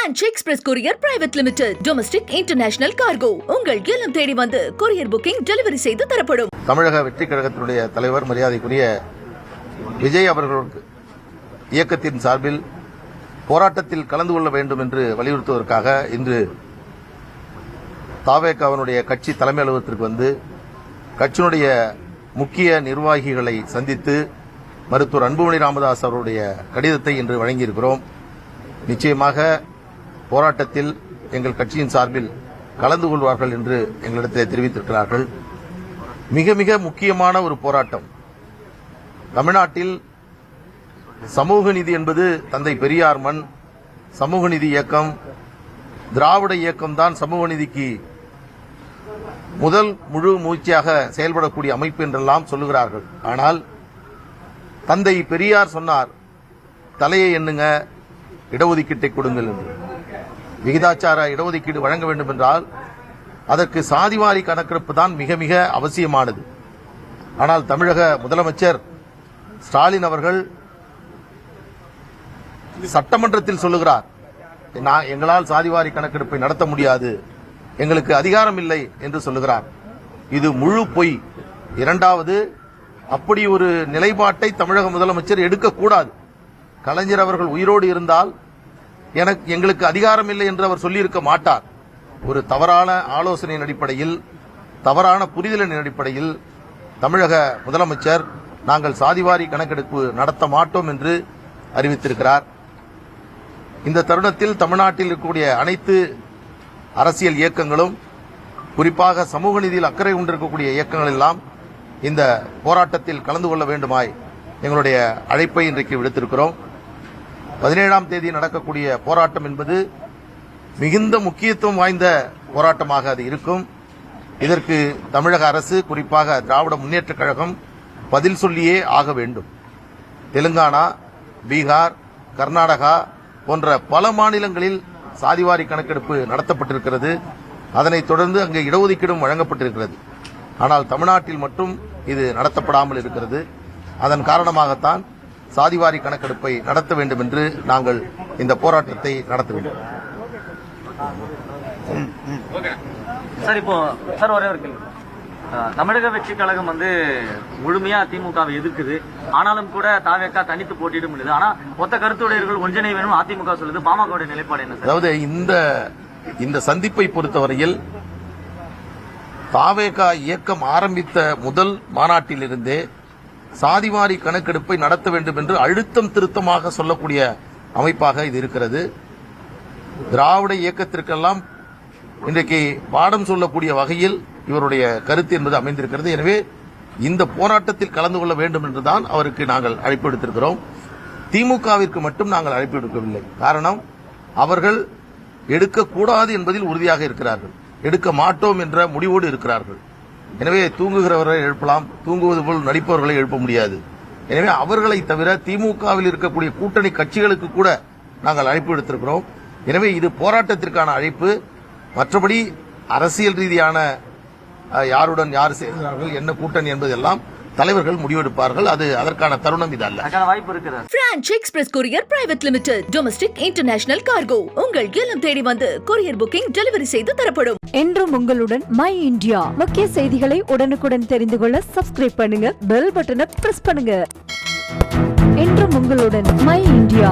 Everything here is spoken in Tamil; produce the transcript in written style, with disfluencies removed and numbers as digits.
Branch express courier private limited. Domestic international cargo. உங்கள் இல்லம் தேடி வந்து கொரியர் புக்கிங் டெலிவரி செய்து தரப்படும். தமிழக வெற்றி கழகத்தினுடைய தலைவர் மரியாதைக்குரிய விஜய் அவர்களுக்கு இயக்கத்தின் சார்பில் போராட்டத்தில் கலந்து கொள்ள வேண்டும் என்று வலியுறுத்துவதற்காக இன்று தாவேகாவினுடைய கட்சி தலைமை அலுவலகத்திற்கு வந்து கட்சியினுடைய முக்கிய நிர்வாகிகளை சந்தித்து மருத்துவர் அன்புமணி ராமதாஸ் அவருடைய கடிதத்தை இன்று வழங்கியிருக்கிறோம். நிச்சயமாக போராட்டத்தில் எங்கள் கட்சியின் சார்பில் கலந்து கொள்வார்கள் என்று எங்களிடத்தில் தெரிவித்திருக்கிறார்கள். மிக மிக முக்கியமான ஒரு போராட்டம். தமிழ்நாட்டில் சமூக நீதி என்பது தந்தை பெரியார் மண். சமூக நீதி இயக்கம், திராவிட இயக்கம்தான் சமூக நீதிக்கு முதல் முழு மூச்சியாக செயல்படக்கூடிய அமைப்பு என்றெல்லாம் சொல்லுகிறார்கள். ஆனால் தந்தை பெரியார் சொன்னார், தலையை எண்ணுங்க, இடஒதுக்கீட்டை கொடுங்கள் என்று. விகிதாச்சார இடஒதுக்கீடு வழங்க வேண்டும் என்றால் அதற்கு சாதிவாரி கணக்கெடுப்பு தான் மிக மிக அவசியமானது. ஆனால் தமிழக முதலமைச்சர் ஸ்டாலின் அவர்கள் சட்டமன்றத்தில் சொல்லுகிறார், எங்களால் சாதிவாரி கணக்கெடுப்பை நடத்த முடியாது, எங்களுக்கு அதிகாரம் இல்லை என்று சொல்லுகிறார். இது முழு பொய். இரண்டாவது, அப்படி ஒரு நிலைப்பாட்டை தமிழக முதலமைச்சர் எடுக்கக்கூடாது. கலைஞர் அவர்கள் உயிரோடு இருந்தால் எங்களுக்கு அதிகாரம் இல்லை என்று அவர் சொல்லியிருக்க மாட்டார். ஒரு தவறான ஆலோசனையின் அடிப்படையில், தவறான புரிதலின் அடிப்படையில் தமிழக முதலமைச்சர் நாங்கள் சாதிவாரி கணக்கெடுப்பு நடத்த மாட்டோம் என்று அறிவித்திருக்கிறார். இந்த தருணத்தில் தமிழ்நாட்டில் இருக்கக்கூடிய அனைத்து அரசியல் இயக்கங்களும், குறிப்பாக சமூக நீதியில் அக்கறை கொண்டிருக்கக்கூடிய இயக்கங்கள் எல்லாம் இந்த போராட்டத்தில் கலந்து கொள்ள வேண்டுமாய் எங்களுடைய அழைப்பை இன்றைக்கு விடுத்திருக்கிறோம். 17ஆம் தேதி நடக்கக்கூடிய போராட்டம் என்பது மிகுந்த முக்கியத்துவம் வாய்ந்த போராட்டமாக அது இருக்கும். இதற்கு தமிழக அரசு, குறிப்பாக திராவிட முன்னேற்றக் கழகம் பதில் சொல்லியே ஆக வேண்டும். தெலுங்கானா, பீகார், கர்நாடகா போன்ற பல மாநிலங்களில் சாதிவாரி கணக்கெடுப்பு நடத்தப்பட்டிருக்கிறது. அதனைத் தொடர்ந்து அங்கே இடஒதுக்கீடும் வழங்கப்பட்டிருக்கிறது. ஆனால் தமிழ்நாட்டில் மட்டும் இது நடத்தப்படாமல் இருக்கிறது. அதன் காரணமாகத்தான் சாதிவாரி கணக்கெடுப்பை நடத்த வேண்டும் என்று நாங்கள் இந்த போராட்டத்தை நடத்த வேண்டும். சார், இப்போ சார் ஒரே ஒரு கேள்வி. தமிழக வெற்றி கழகம் முழுமையா திமுகவை எதிர்க்குது. ஆனாலும் கூட தாவேகா தனித்து போட்டியிட முடியுது. ஆனா மொத்த கருத்துடையர்கள் ஒன்றிணை வேணும் அதிமுக சொல்லுது. பாமக நிலைப்பாடு என்ன? அதாவது இந்த சந்திப்பை பொறுத்தவரையில் தாவேகா இயக்கம் ஆரம்பித்த முதல் மாநாட்டிலிருந்தே சாதிவாரி கணக்கெடுப்பை நடத்த வேண்டும் என்று அழுத்தம் திருத்தமாக சொல்லக்கூடிய அமைப்பாக இது இருக்கிறது. திராவிட இயக்கத்திற்கெல்லாம் இன்றைக்கு பாடம் சொல்லக்கூடிய வகையில் இவருடைய கருத்து என்பது அமைந்திருக்கிறது. எனவே இந்த போராட்டத்தில் கலந்து கொள்ள வேண்டும் என்றுதான் அவருக்கு நாங்கள் அழைப்பு விடுத்திருக்கிறோம். திமுகவிற்கு மட்டும் நாங்கள் அழைப்பு விடுக்கவில்லை. காரணம், அவர்கள் எடுக்கக்கூடாது என்பதில் உறுதியாக இருக்கிறார்கள். எடுக்க மாட்டோம் என்ற முடிவோடு இருக்கிறார்கள். எனவே தூங்குகிறவர்களை எழுப்பலாம், தூங்குவது போல் நடிப்பவர்களை எழுப்ப முடியாது. எனவே அவர்களை தவிர திமுகவில் இருக்கக்கூடிய கூட்டணி கட்சிகளுக்கு கூட நாங்கள் அழைப்பு விடுத்திருக்கிறோம். எனவே இது போராட்டத்திற்கான அழைப்பு. மற்றபடி அரசியல் ரீதியான யாருடன் யார் சேர்கிறார்கள், என்ன கூட்டணி என்பதெல்லாம் தலைவர்கள் முடிவெடுப்பார்கள். அது அதற்கான தருணம் இது அல்ல. வாய்ப்பு இருக்கிறது. Branch express courier private limited. Domestic international cargo. உங்கள் இல்லம் தேடி வந்து கொரியர் புக்கிங் டெலிவரி செய்து தரப்படும். என்றும் உங்களுடன் மை இந்தியா. முக்கிய செய்திகளை உடனுக்குடன் தெரிந்து கொள்ள சப்ஸ்கிரைப் பண்ணுங்க, பெல் பட்டனை பிரஸ் பண்ணுங்க. என்றும் உங்களுடன் மை இந்தியா.